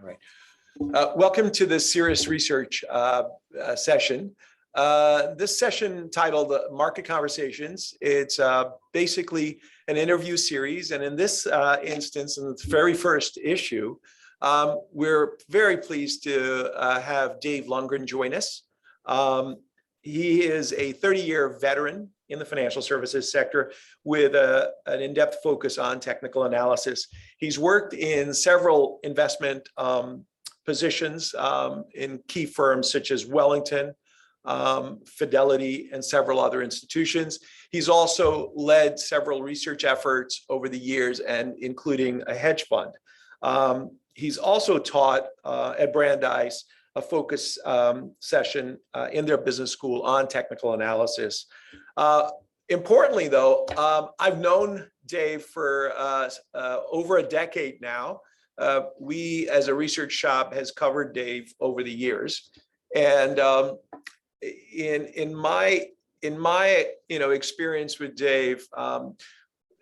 All right. Welcome to the Cirrus Research session. This session titled Market Conversations. It's basically an interview series. And in this instance, in the very first issue, we're very pleased to have Dave Lundgren join us. He is a 30-year veteran in the financial services sector with an in-depth focus on technical analysis. He's worked in several investment positions in key firms such as Wellington, Fidelity, and several other institutions. He's also led several research efforts over the years, and including a hedge fund. He's also taught at Brandeis a focus session in their business school on technical analysis. Importantly, though, I've known Dave for over a decade now. We, as a research shop, has covered Dave over the years, and in my experience with Dave,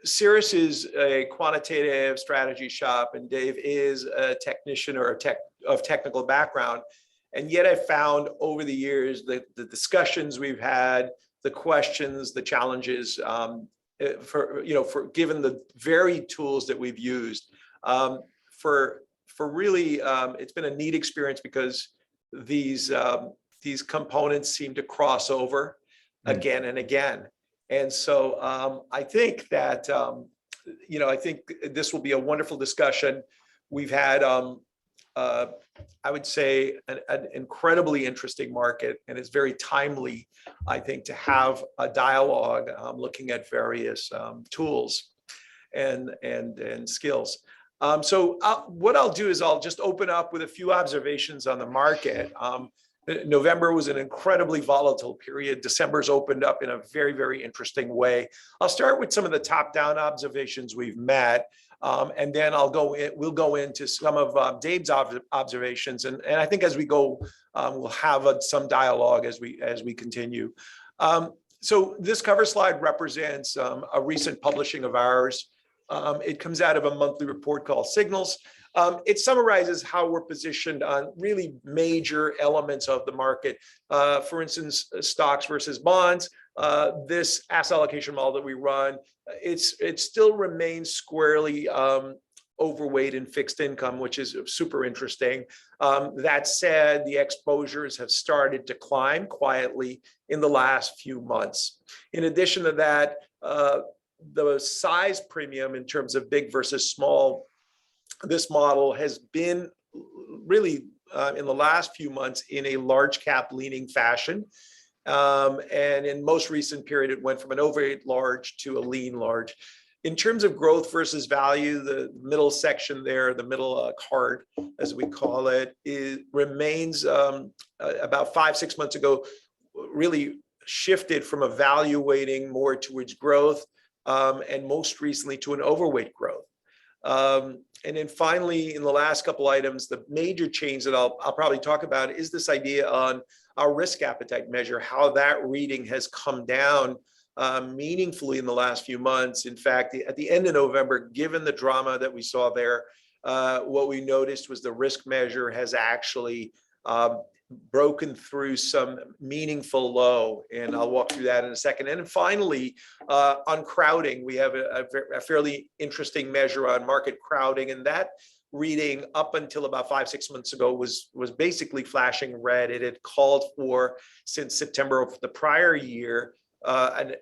Cirrus is a quantitative strategy shop, and Dave is a technician or of technical background. And yet I found over the years that the discussions we've had, the questions, the challenges, for given the varied tools that we've used, for really, it's been a neat experience because these components seem to cross over again and again. And so I think that, I think this will be a wonderful discussion. We've had, I would say, an incredibly interesting market, and it's very timely, I think, to have a dialogue looking at various tools and skills. So what I'll do is I'll just open up with a few observations on the market. November was an incredibly volatile period. December's opened up in a very, very interesting way. I'll start with some of the top-down observations we've met, and then we'll go into some of Dave's observations, and I think as we go, we'll have some dialogue as we continue. So this cover slide represents a recent publishing of ours. It comes out of a monthly report called Signals. It summarizes how we're positioned on really major elements of the market. For instance, stocks versus bonds. This asset allocation model that we run, it still remains squarely overweight in fixed income, which is super interesting. That said, the exposures have started to climb quietly in the last few months. In addition to that, the size premium in terms of big versus small, this model has been really in the last few months in a large cap leaning fashion. And in most recent period, it went from an overweight large to a lean large. In terms of growth versus value, the middle section there, the middle card, as we call it, remains about 5-6 months ago, really shifted from evaluating more towards growth and most recently to an overweight growth. And then finally, in the last couple items, the major change that I'll probably talk about is this idea on our risk appetite measure, how that reading has come down meaningfully in the last few months. In fact, at the end of November, given the drama that we saw there, what we noticed was the risk measure has actually broken through some meaningful low, and I'll walk through that in a second. And then finally, on crowding, we have a fairly interesting measure on market crowding, and that reading up until about 5-6 months ago was basically flashing red. It had called for, since September of the prior year, a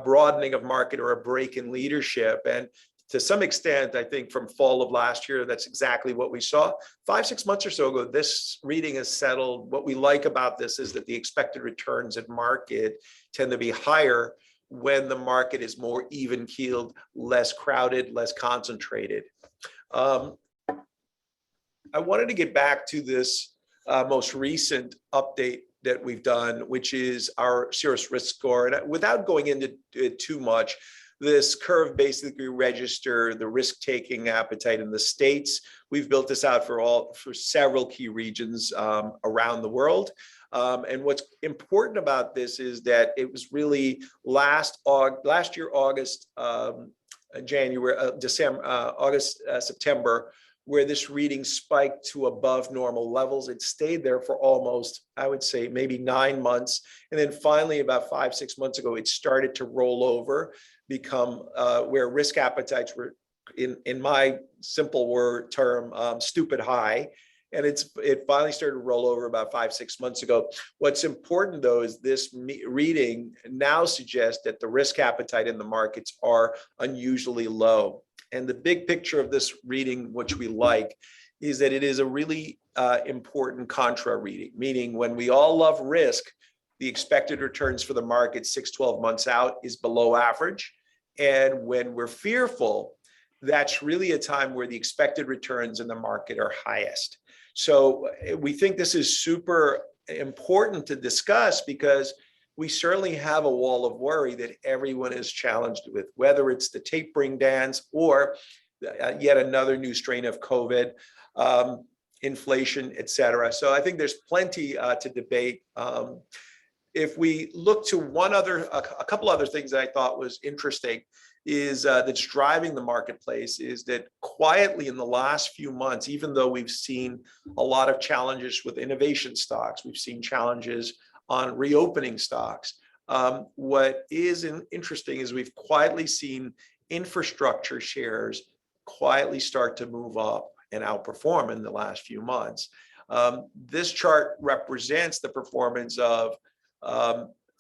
broadening of market or a break in leadership. And to some extent, I think from fall of last year, that's exactly what we saw. 5-6 months or so ago, this reading is settled. What we like about this is that the expected returns at market tend to be higher when the market is more even-keeled, less crowded, less concentrated. I wanted to get back to this most recent update that we've done, which is our Cirrus risk score. And without going into it too much, this curve basically registers the risk-taking appetite in the States. We've built this out for several key regions around the world. And what's important about this is that it was really last year, August, September, where this reading spiked to above normal levels. It stayed there for almost, I would say, maybe 9 months. And then finally, about 5-6 months ago, it started to roll over, become where risk appetites were, in my simple word term, stupid high. And it finally started to roll over about 5-6 months ago. What's important, though, is this reading now suggests that the risk appetite in the markets are unusually low. And the big picture of this reading, which we like, is that it is a really important contra reading, meaning when we all love risk, the expected returns for the market 6-12 months out is below average. And when we're fearful, that's really a time where the expected returns in the market are highest. So we think this is super important to discuss because we certainly have a wall of worry that everyone is challenged with, whether it's the tapering dance or yet another new strain of COVID, inflation, et cetera. So I think there's plenty to debate. If we look to a couple other things that I thought was interesting is that's driving the marketplace is that quietly in the last few months, even though we've seen a lot of challenges with innovation stocks, we've seen challenges on reopening stocks. What is interesting is we've quietly seen infrastructure shares quietly start to move up and outperform in the last few months. This chart represents the performance of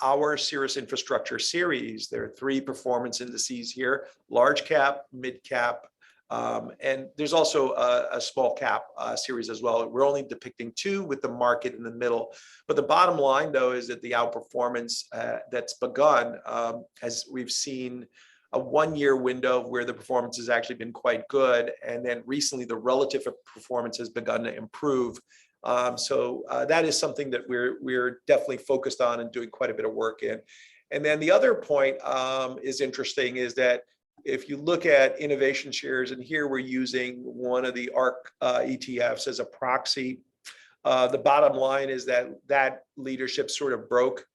our Cirrus Infrastructure series. There are 3 performance indices here: large cap, mid cap, and there's also a small cap series as well. We're only depicting 2 with the market in the middle. But the bottom line, though, is that the outperformance that's begun, as we've seen a 1-year window where the performance has actually been quite good. And then recently, the relative performance has begun to improve. So that is something that we're definitely focused on and doing quite a bit of work in. And then the other point is interesting is that if you look at innovation shares, and here we're using one of the ARC ETFs as a proxy, the bottom line is that leadership sort of broke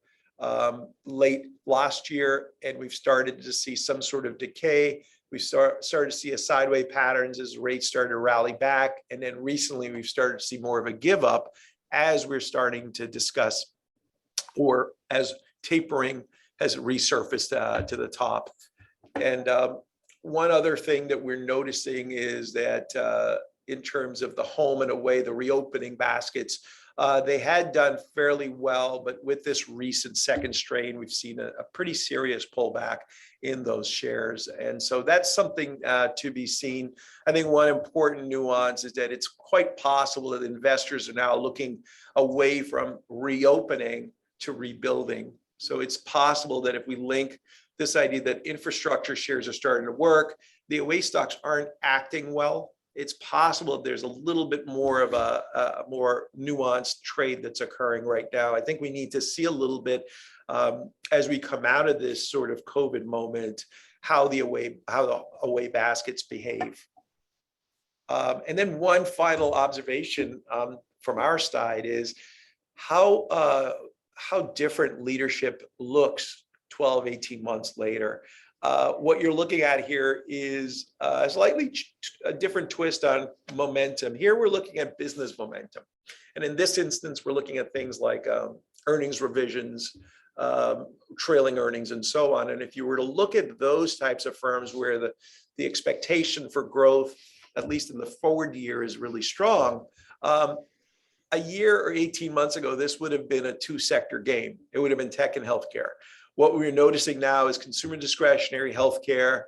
late last year, and we've started to see some sort of decay. We started to see a sideways patterns as rates started to rally back. And then recently we've started to see more of a give up as we're starting to discuss, or as tapering has resurfaced to the top. And one other thing that we're noticing is that in terms of the home and away, the reopening baskets, they had done fairly well, but with this recent second strain, we've seen a pretty serious pullback in those shares. And so that's something to be seen. I think one important nuance is that it's quite possible that investors are now looking away from reopening to rebuilding. So it's possible that if we link this idea that infrastructure shares are starting to work, the away stocks aren't acting well, it's possible there's a little bit more of a more nuanced trade that's occurring right now. I think we need to see a little bit as we come out of this sort of COVID moment, how the away baskets behave. And then one final observation from our side is how different leadership looks 12, 18 months later. What you're looking at here is a slightly a different twist on momentum. Here we're looking at business momentum. And in this instance, we're looking at things like earnings revisions, trailing earnings, and so on. And if you were to look at those types of firms where the expectation for growth, at least in the forward year, is really strong, a year or 18 months ago, this would have been a 2-sector game. It would have been tech and healthcare. What we're noticing now is consumer discretionary, healthcare,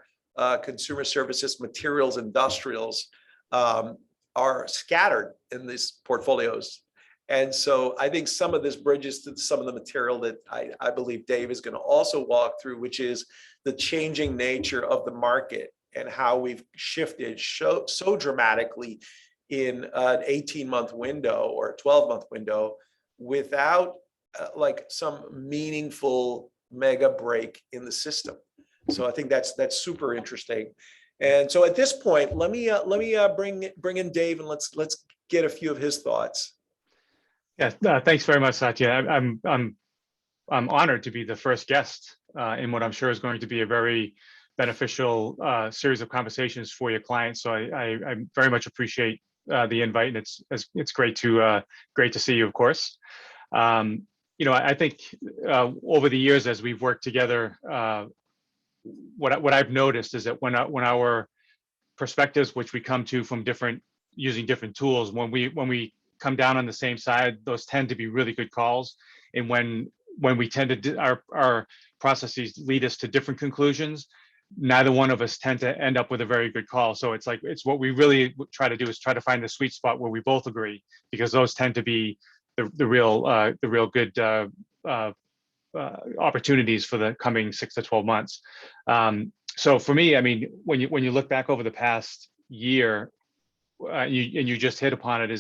consumer services, materials, industrials are scattered in these portfolios. And so I think some of this bridges to some of the material that I believe Dave is going to also walk through, which is the changing nature of the market and how we've shifted so dramatically in an 18-month window or a 12-month window without like some meaningful mega break in the system. So I think that's super interesting. And so at this point, let me bring in Dave, and let's get a few of his thoughts. Yeah, thanks very much, Satya. I'm honored to be the first guest in what I'm sure is going to be a very beneficial series of conversations for your clients. So I very much appreciate the invite, and it's great to see you, of course. I think over the years as we've worked together, what I've noticed is that when our perspectives, which we come to from using different tools, when we come down on the same side, those tend to be really good calls. And when we tend to our processes lead us to different conclusions, neither one of us tend to end up with a very good call. So it's what we really try to do is try to find the sweet spot where we both agree, because those tend to be the real good opportunities for the coming 6 to 12 months. So for me, I mean, when you look back over the past year, you just hit upon it,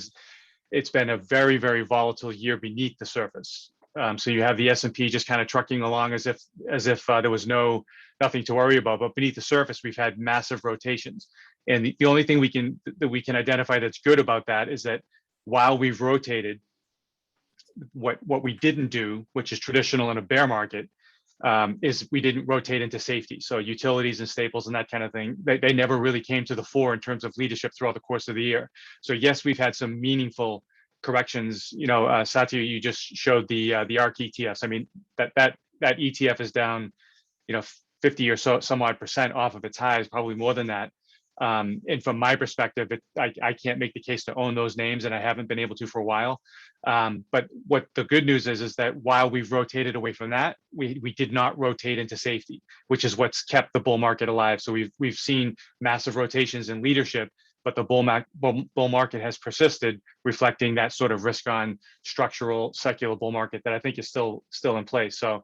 it's been a very, very volatile year beneath the surface. So you have the S&P just kind of trucking along as if there was nothing to worry about, but beneath the surface, we've had massive rotations. And the only thing we can identify that's good about that is that while we've rotated, what we didn't do, which is traditional in a bear market, is we didn't rotate into safety. So utilities and staples and that kind of thing, they never really came to the fore in terms of leadership throughout the course of the year. So yes, we've had some meaningful corrections. Satya, you just showed the ARK ETFs. I mean, that ETF is down, 50 or so some odd percent off of its highs, probably more than that. And from my perspective, I can't make the case to own those names, and I haven't been able to for a while. But what the good news is that while we've rotated away from that, we did not rotate into safety, which is what's kept the bull market alive. So we've seen massive rotations in leadership, but the bull market has persisted, reflecting that sort of risk-on structural secular bull market that I think is still in place. So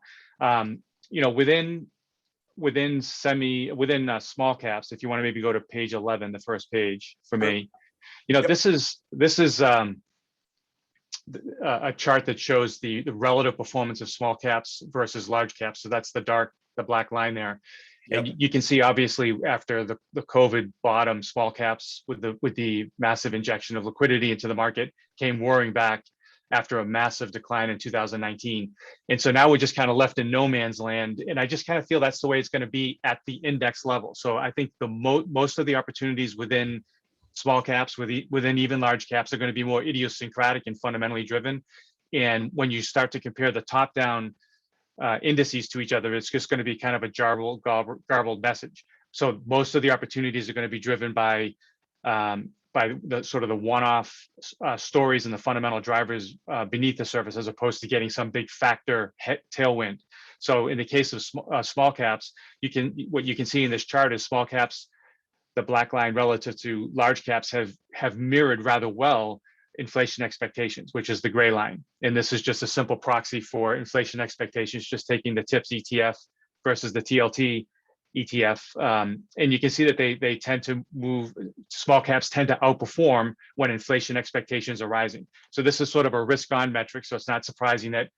within small caps, if you want to maybe go to page 11, the first page for me, Yep. this is a chart that shows the relative performance of small caps versus large caps. So that's the black line there. Yep. And you can see, obviously, after the COVID bottom, small caps with the massive injection of liquidity into the market came roaring back after a massive decline in 2019. And so now we're just kind of left in no man's land. And I just kind of feel that's the way it's going to be at the index level. So I think most of the opportunities within small caps, within even large caps, are going to be more idiosyncratic and fundamentally driven. And when you start to compare the top-down indices to each other, it's just going to be kind of a garbled message. So most of the opportunities are going to be driven by the sort of the one-off stories and the fundamental drivers beneath the surface, as opposed to getting some big factor tailwind. So in the case of small caps, what you can see in this chart is small caps, the black line relative to large caps have mirrored rather well inflation expectations, which is the gray line. And this is just a simple proxy for inflation expectations, just taking the TIPS ETF versus the TLT ETF. And you can see that they tend to move, small caps tend to outperform when inflation expectations are rising. So this is sort of a risk-on metric. So it's not surprising that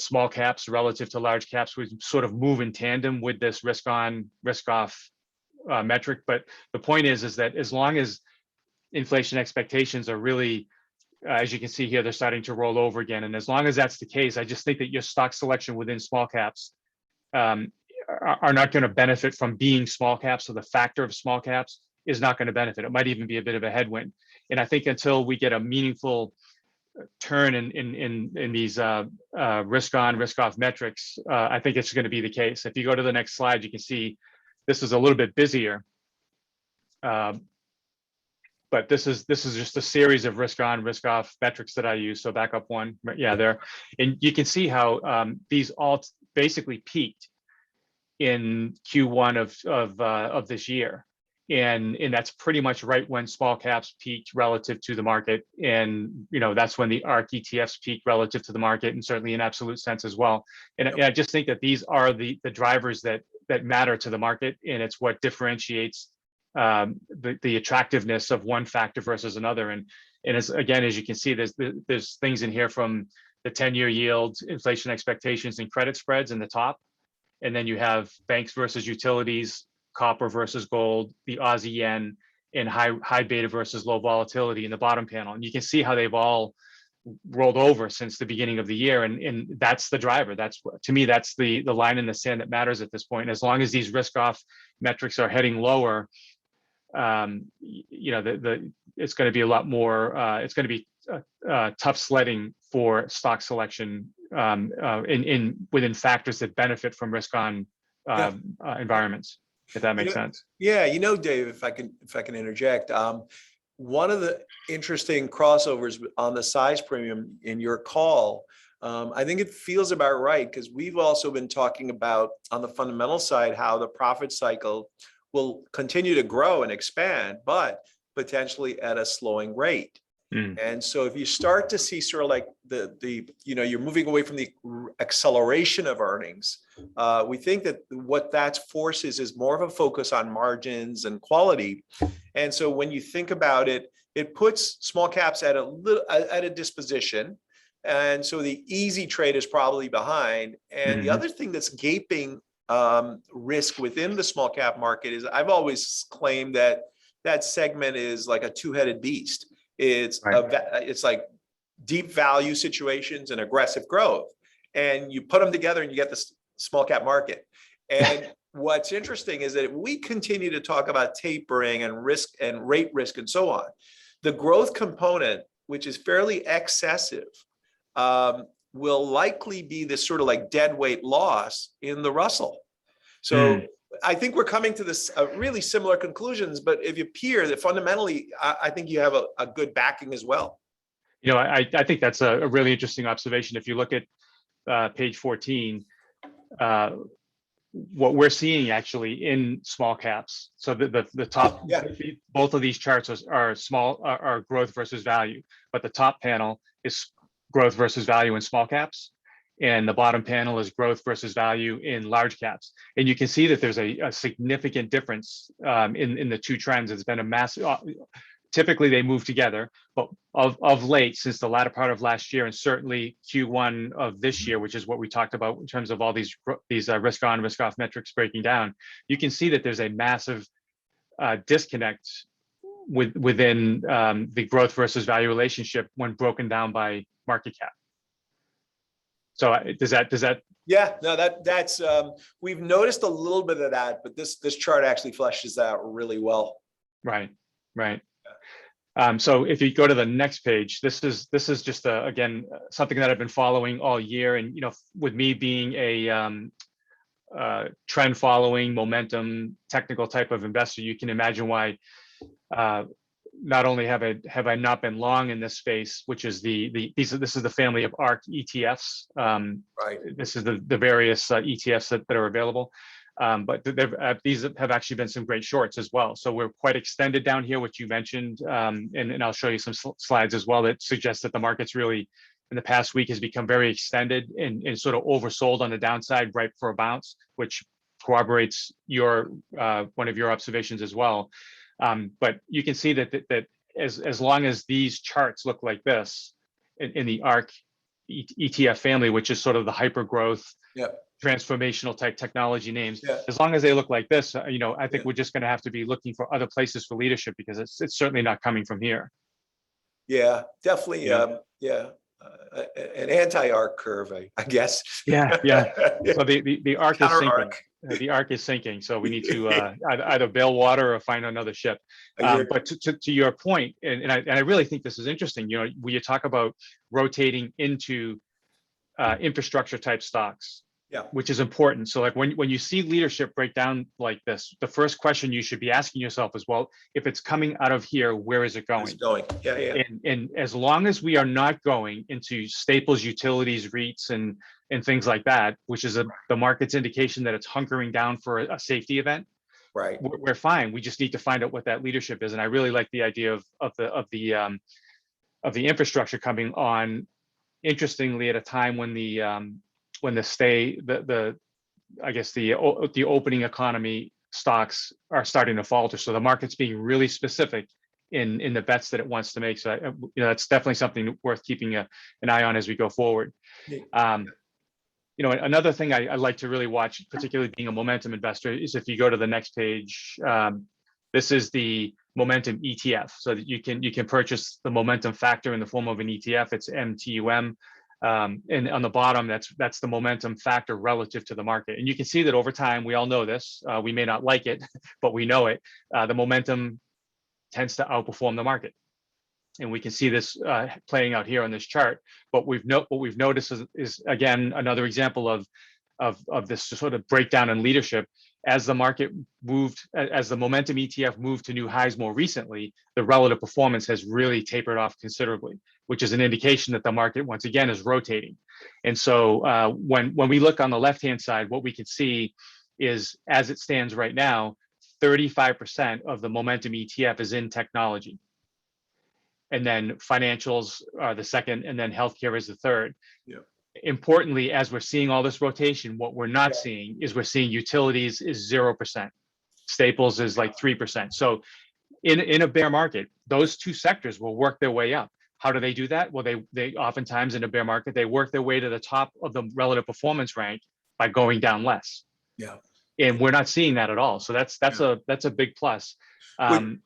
small caps relative to large caps would sort of move in tandem with this risk-on, risk-off metric. But the point is that as long as inflation expectations are really, as you can see here, they're starting to roll over again. And as long as that's the case, I just think that your stock selection within small caps are not going to benefit from being small caps. So the factor of small caps is not going to benefit. It might even be a bit of a headwind. And I think until we get a meaningful turn in these risk-on, risk-off metrics, I think it's going to be the case. If you go to the next slide, you can see this is a little bit busier. But this is just a series of risk-on, risk-off metrics that I use. So back up one, yeah, there. And you can see how these all basically peaked in Q1 of this year. And that's pretty much right when small caps peaked relative to the market. And that's when the ARK ETFs peaked relative to the market, and certainly in absolute sense as well. And I just think that these are the drivers that matter to the market, and it's what differentiates the attractiveness of one factor versus another. And as you can see, there's things in here from the 10-year yield, inflation expectations, and credit spreads in the top. And then you have banks versus utilities, copper versus gold, the Aussie yen, and high beta versus low volatility in the bottom panel. And you can see how they've all rolled over since the beginning of the year, and that's the driver. That's, to me, that's the line in the sand that matters at this point. As long as these risk off metrics are heading lower, you know, it's going to be a lot more. It's going to be tough sledding for stock selection within factors that benefit from risk on environments, if that makes sense. Yeah, you know, Dave, if I can interject, one of the interesting crossovers on the size premium in your call, I think it feels about right, because we've also been talking about on the fundamental side how the profit cycle will continue to grow and expand, but potentially at a slowing rate. And so if you start to see sort of like the you know, you're moving away from the acceleration of earnings, we think that what that forces is more of a focus on margins and quality. And so when you think about it, it puts small caps at a disposition. And so the easy trade is probably behind. And the other thing that's gaping risk within the small cap market is, I've always claimed that that segment is like a two-headed beast. It's it's like deep value situations and aggressive growth, and you put them together and you get this small cap market. And what's interesting is that if we continue to talk about tapering and risk and rate risk and so on, the growth component, which is fairly excessive, will likely be this sort of like dead weight loss in the Russell. So I think we're coming to this really similar conclusions, but if you peer that fundamentally, I think you have a good backing as well. You know, I think that's a really interesting observation. If you look at page 14, what we're seeing actually in small caps. So the top, both of these charts are growth versus value, but the top panel is growth versus value in small caps, and the bottom panel is growth versus value in large caps. And you can see that there's a significant difference in the two trends. It's been a massive, typically they move together, but of late, since the latter part of last year, and certainly Q1 of this year, which is what we talked about in terms of all these risk on, risk off metrics breaking down, you can see that there's a massive disconnect within the growth versus value relationship when broken down by market cap. So does that? Yeah, no, that's we've noticed a little bit of that, but this chart actually fleshes out really well. Right. So if you go to the next page, this is just again something that I've been following all year, and you know, with me being a trend following, momentum, technical type of investor, you can imagine why. Not only have I not been long in this space, which is this is the family of ARC ETFs. This is the various ETFs that are available, but these have actually been some great shorts as well. So we're quite extended down here, which you mentioned, and I'll show you some slides as well that suggest that the market's really in the past week has become very extended and sort of oversold on the downside, ripe for a bounce, which corroborates your one of your observations as well. But you can see that as long as these charts look like this in the ARC ETF family, which is sort of the hyper growth, transformational type technology names, as long as they look like this, you know, I think we're just going to have to be looking for other places for leadership, because it's certainly not coming from here. Yeah, definitely. An anti-ARC curve, I guess. Yeah. So the ARC is sinking. The ARC is sinking, so we need to either bail water or find another ship. But to your point, and I really think this is interesting. You know, when you talk about rotating into infrastructure type stocks, which is important. So like when you see leadership break down like this, the first question you should be asking yourself is, well, if it's coming out of here, where is it going? It's going. Yeah. And as long as we are not going into staples, utilities, REITs, and things like that, which is the market's indication that it's hunkering down for a safety event, right? We're fine. We just need to find out what that leadership is. And I really like the idea of the infrastructure coming on, interestingly, at a time when the opening economy stocks are starting to falter. So the market's being really specific in the bets that it wants to make. So you know, that's definitely something worth keeping an eye on as we go forward. You know, another thing I like to really watch, particularly being a momentum investor, is if you go to the next page. This is the momentum ETF, so that you can purchase the momentum factor in the form of an ETF. It's MTUM. And on the bottom, that's the momentum factor relative to the market. And you can see that over time, we all know this. We may not like it, but we know it. The momentum tends to outperform the market. And we can see this playing out here on this chart. But what we've noticed is again another example of this sort of breakdown in leadership. As the market moved, as the momentum ETF moved to new highs more recently, the relative performance has really tapered off considerably, which is an indication that the market once again is rotating. And so when we look on the left-hand side, what we can see is, as it stands right now, 35% of the momentum ETF is in technology. And then financials are the second, and then healthcare is the third. Yeah. Importantly, as we're seeing all this rotation, what we're not seeing is we're seeing utilities is 0%. Staples is like 3%. So in a bear market, those two sectors will work their way up. How do they do that? Well, they oftentimes in a bear market, they work their way to the top of the relative performance rank by going down less. Yeah. And we're not seeing that at all. So that's a big plus. Would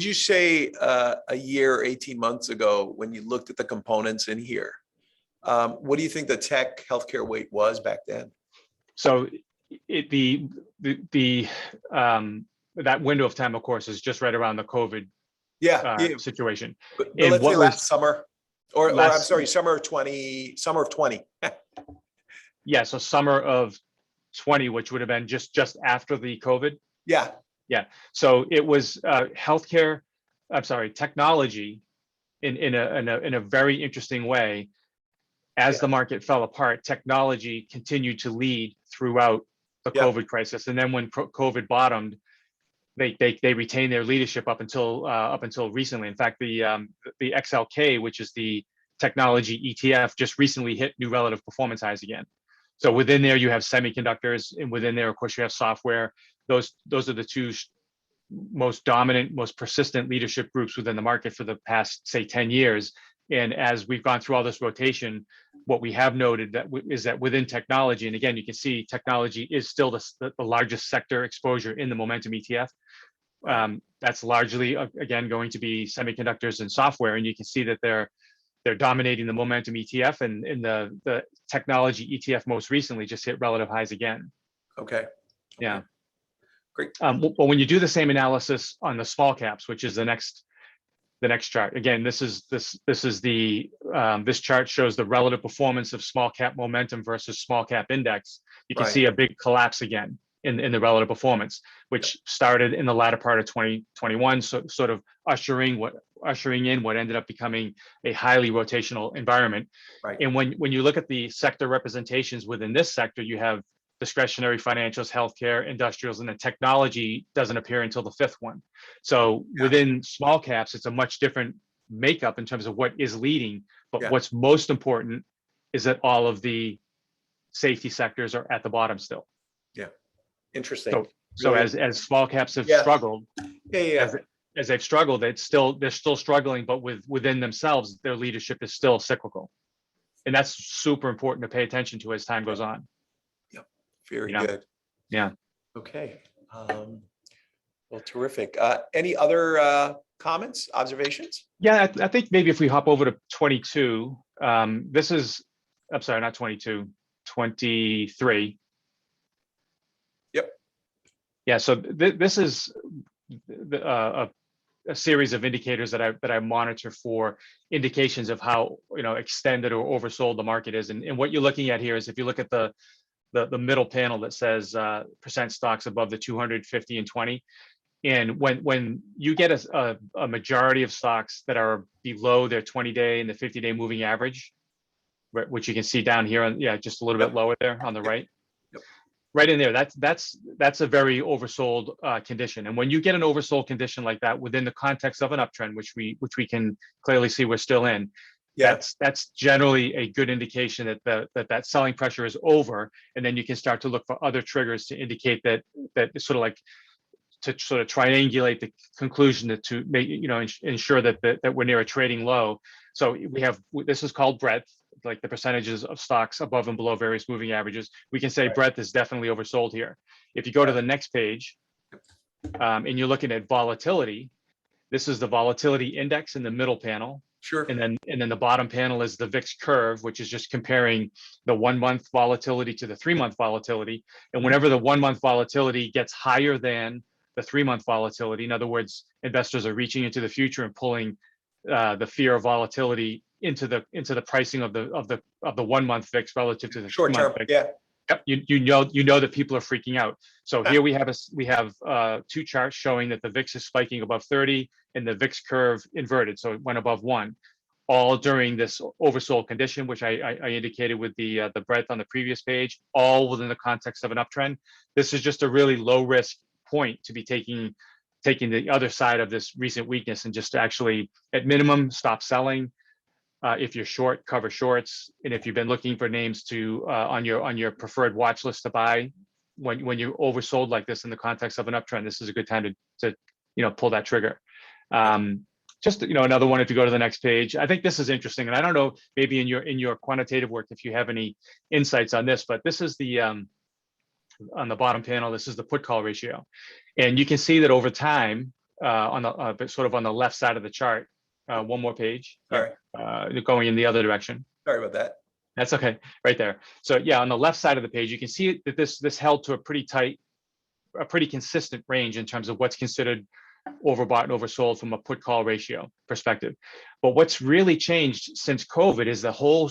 you say a year, 18 months ago, when you looked at the components in here, what do you think the tech healthcare weight was back then? So that window of time, of course, is just right around the COVID situation. But let's say last summer, or I'm sorry, summer of 20. Yeah, so summer of 20, which would have been just after the COVID. Yeah. So it was technology in a very interesting way. As the market fell apart, technology continued to lead throughout the COVID crisis. And then when COVID bottomed, they retained their leadership up until recently. In fact, the XLK, which is the technology ETF, just recently hit new relative performance highs again. So within there, you have semiconductors, and within there, of course, you have software. Those are the two most dominant, most persistent leadership groups within the market for the past, say, 10 years. And as we've gone through all this rotation, what we have noted is that within technology, and again, you can see technology is still the largest sector exposure in the momentum ETF. That's largely, again, going to be semiconductors and software. And you can see that they're dominating the momentum ETF, and the technology ETF most recently just hit relative highs again. Okay. Yeah. Great. But when you do the same analysis on the small caps, which is the next chart, again, this chart shows the relative performance of small cap momentum versus small cap index. You can see a big collapse again in the relative performance, which started in the latter part of 2021, so sort of ushering in what ended up becoming a highly rotational environment. Right. And when you look at the sector representations within this sector, you have discretionary financials, healthcare, industrials, and then technology doesn't appear until the fifth one. So within small caps, it's a much different makeup in terms of what is leading. But what's most important is that all of the safety sectors are at the bottom still. Yeah. Interesting. So as small caps have struggled, as they've struggled, they're still struggling, but within themselves, their leadership is still cyclical. And that's super important to pay attention to as time goes on. Very good. Yeah. Okay. Well, terrific. Any other comments, observations? Yeah, I think maybe if we hop over to 22, this is, I'm sorry, not 22, 23. Yep. Yeah, so this is a series of indicators that I monitor for indications of how extended or oversold the market is. And what you're looking at here is, if you look at the middle panel that says percent stocks above the 250 and 20. And when you get a majority of stocks that are below their 20-day and the 50-day moving average, which you can see down here, just a little bit lower there on the right. Right in there, that's a very oversold condition. And when you get an oversold condition like that within the context of an uptrend, which we can clearly see we're still in, that's generally a good indication that selling pressure is over, and then you can start to look for other triggers to indicate that sort of like to sort of triangulate the conclusion to make ensure that we're near a trading low. So this is called breadth, like the percentages of stocks above and below various moving averages. We can say breadth is definitely oversold here. If you go to the next page, and you're looking at volatility, this is the volatility index in the middle panel. Sure. And then the bottom panel is the VIX curve, which is just comparing the 1 month volatility to the 3 month volatility. And whenever the 1 month volatility gets higher than the 3 month volatility, in other words, investors are reaching into the future and pulling the fear of volatility into the pricing of the 1 month VIX relative to the Short 3 month term. VIX. Yeah. Yep, you know that people are freaking out. So here we have two charts showing that the VIX is spiking above 30 and the VIX curve inverted, so it went above 1, all during this oversold condition, which I indicated with the breadth on the previous page, all within the context of an uptrend. This is just a really low risk point to be taking the other side of this recent weakness and just to actually, at minimum, stop selling. If you're short, cover shorts, and if you've been looking for names to on your preferred watch list to buy, when you're oversold like this in the context of an uptrend, this is a good time to pull that trigger. Just another one. If you go to the next page, I think this is interesting, and I don't know, maybe in your quantitative work if you have any insights on this, but this is the on the bottom panel. This is the put call ratio, and you can see that over time on the sort of on the left side of the chart. One more page. Sorry. Going in the other direction. Sorry about that. That's okay, right there. So yeah, on the left side of the page, you can see that this held to a pretty consistent range in terms of what's considered overbought and oversold from a put call ratio perspective. But what's really changed since COVID is the whole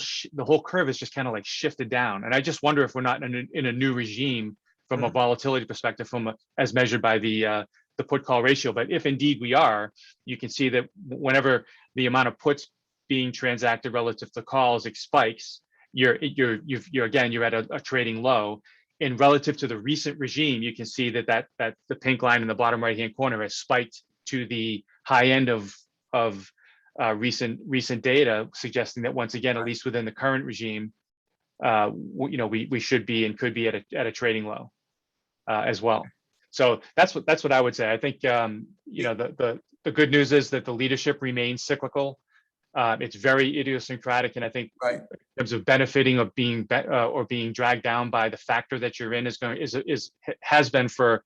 curve is just kind of like shifted down. And I just wonder if we're not in a new regime from a volatility perspective, as measured by the put call ratio. But if indeed we are, you can see that whenever the amount of puts being transacted relative to calls spikes, you're at a trading low. And relative to the recent regime, you can see that the pink line in the bottom right hand corner has spiked to the high end of recent data, suggesting that once again, at least within the current regime, we should be and could be at a trading low as well. So that's what I would say. I think the good news is that the leadership remains cyclical. It's very idiosyncratic, and I think in terms of benefiting of being or being dragged down by the factor that you're in has been for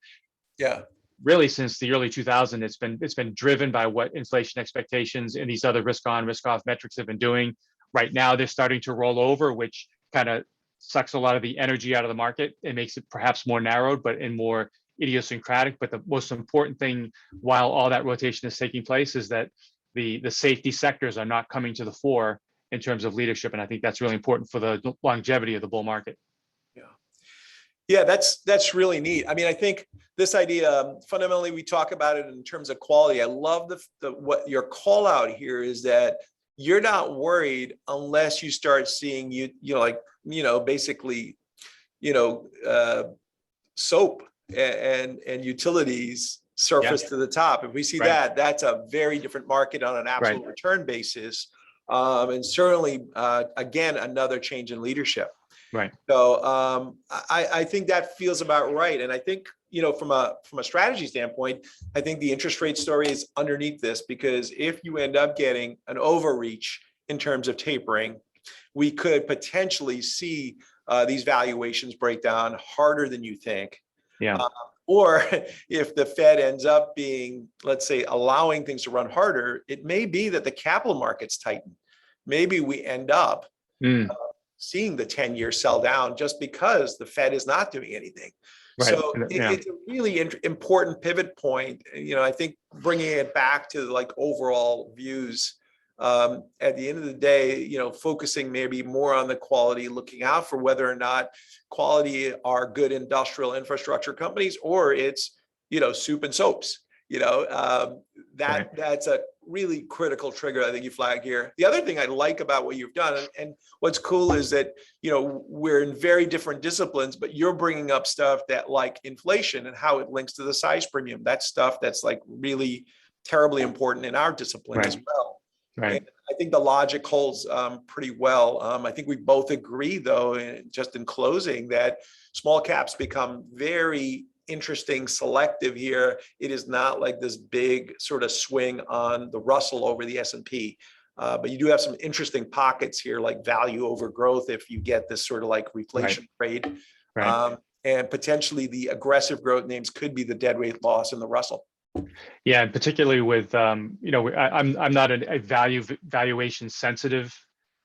really since the early 2000s. It's been driven by what inflation expectations and these other risk on risk off metrics have been doing. Right now they're starting to roll over, which kind of sucks a lot of the energy out of the market and makes it perhaps more narrowed, but in more idiosyncratic. But the most important thing while all that rotation is taking place is that the safety sectors are not coming to the fore in terms of leadership, and I think that's really important for the longevity of the bull market. Yeah, that's really neat. I mean, I think this idea, fundamentally, we talk about it in terms of quality. I love what your call out here is that you're not worried unless you start seeing basically soap and utilities surface to the top. If we see that, that's a very different market on an absolute return basis. And certainly, again, another change in leadership. Right. So I think that feels about right. And I think, from a strategy standpoint, I think the interest rate story is underneath this, because if you end up getting an overreach in terms of tapering, we could potentially see these valuations break down harder than you think. Yeah. Or if the Fed ends up being, let's say, allowing things to run harder, it may be that the capital markets tighten. Maybe we end up seeing the 10-year sell down just because the Fed is not doing anything. Right. So it's a really important pivot point. I think bringing it back to like overall views, at the end of the day, focusing maybe more on the quality, looking out for whether or not quality are good industrial infrastructure companies, or it's, soup and soaps, that's a really critical trigger I think you flag here. The other thing I like about what you've done, and what's cool is that, we're in very different disciplines, but you're bringing up stuff that like inflation and how it links to the size premium. That's stuff that's like really terribly important in our discipline as well. Right. And I think the logic holds pretty well. I think we both agree, though, just in closing, that small caps become very interesting, selective here. It is not like this big sort of swing on the Russell over the S&P. But you do have some interesting pockets here, like value over growth, if you get this sort of like reflation trade. and potentially the aggressive growth names could be the deadweight loss in the Russell. Yeah, and particularly with I'm not a valuation sensitive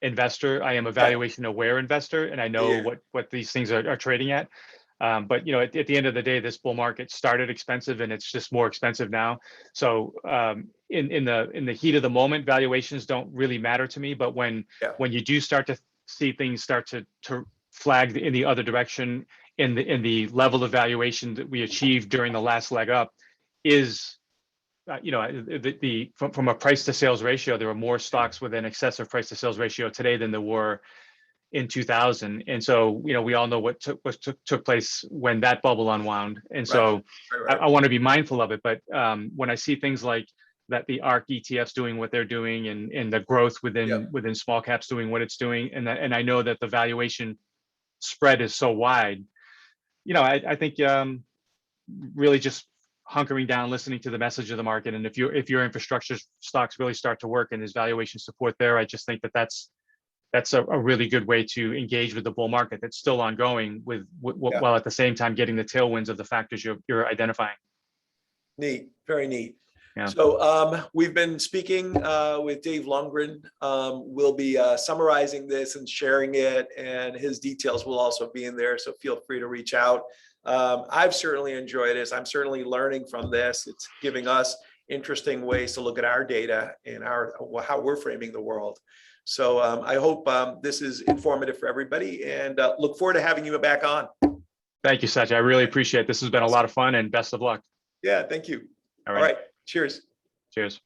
investor. I am a valuation aware investor, and I know what these things are trading at. But at the end of the day, this bull market started expensive, and it's just more expensive now. So in the heat of the moment, valuations don't really matter to me. But when you do start to see things start to flag in the other direction, in the level of valuation that we achieved during the last leg up is from a price to sales ratio, there are more stocks with an excessive price to sales ratio today than there were in 2000. And so we all know what took place when that bubble unwound. And so I want to be mindful of it. But when I see things like that, the ARC ETFs doing what they're doing, and the growth within small caps doing what it's doing, and I know that the valuation spread is so wide, I think really just hunkering down, listening to the message of the market. And if your infrastructure stocks really start to work and there's valuation support there, I just think that's a really good way to engage with the bull market that's still ongoing while at the same time getting the tailwinds of the factors you're identifying. Neat, very neat. Yeah. So we've been speaking with Dave Lundgren. We'll be summarizing this and sharing it, and his details will also be in there. So feel free to reach out. I've certainly enjoyed this. I'm certainly learning from this. It's giving us interesting ways to look at our data and how we're framing the world. So I hope this is informative for everybody, and look forward to having you back on. Thank you, Satya. I really appreciate it. This has been a lot of fun, and best of luck. Yeah, thank you. All right. Cheers. Cheers.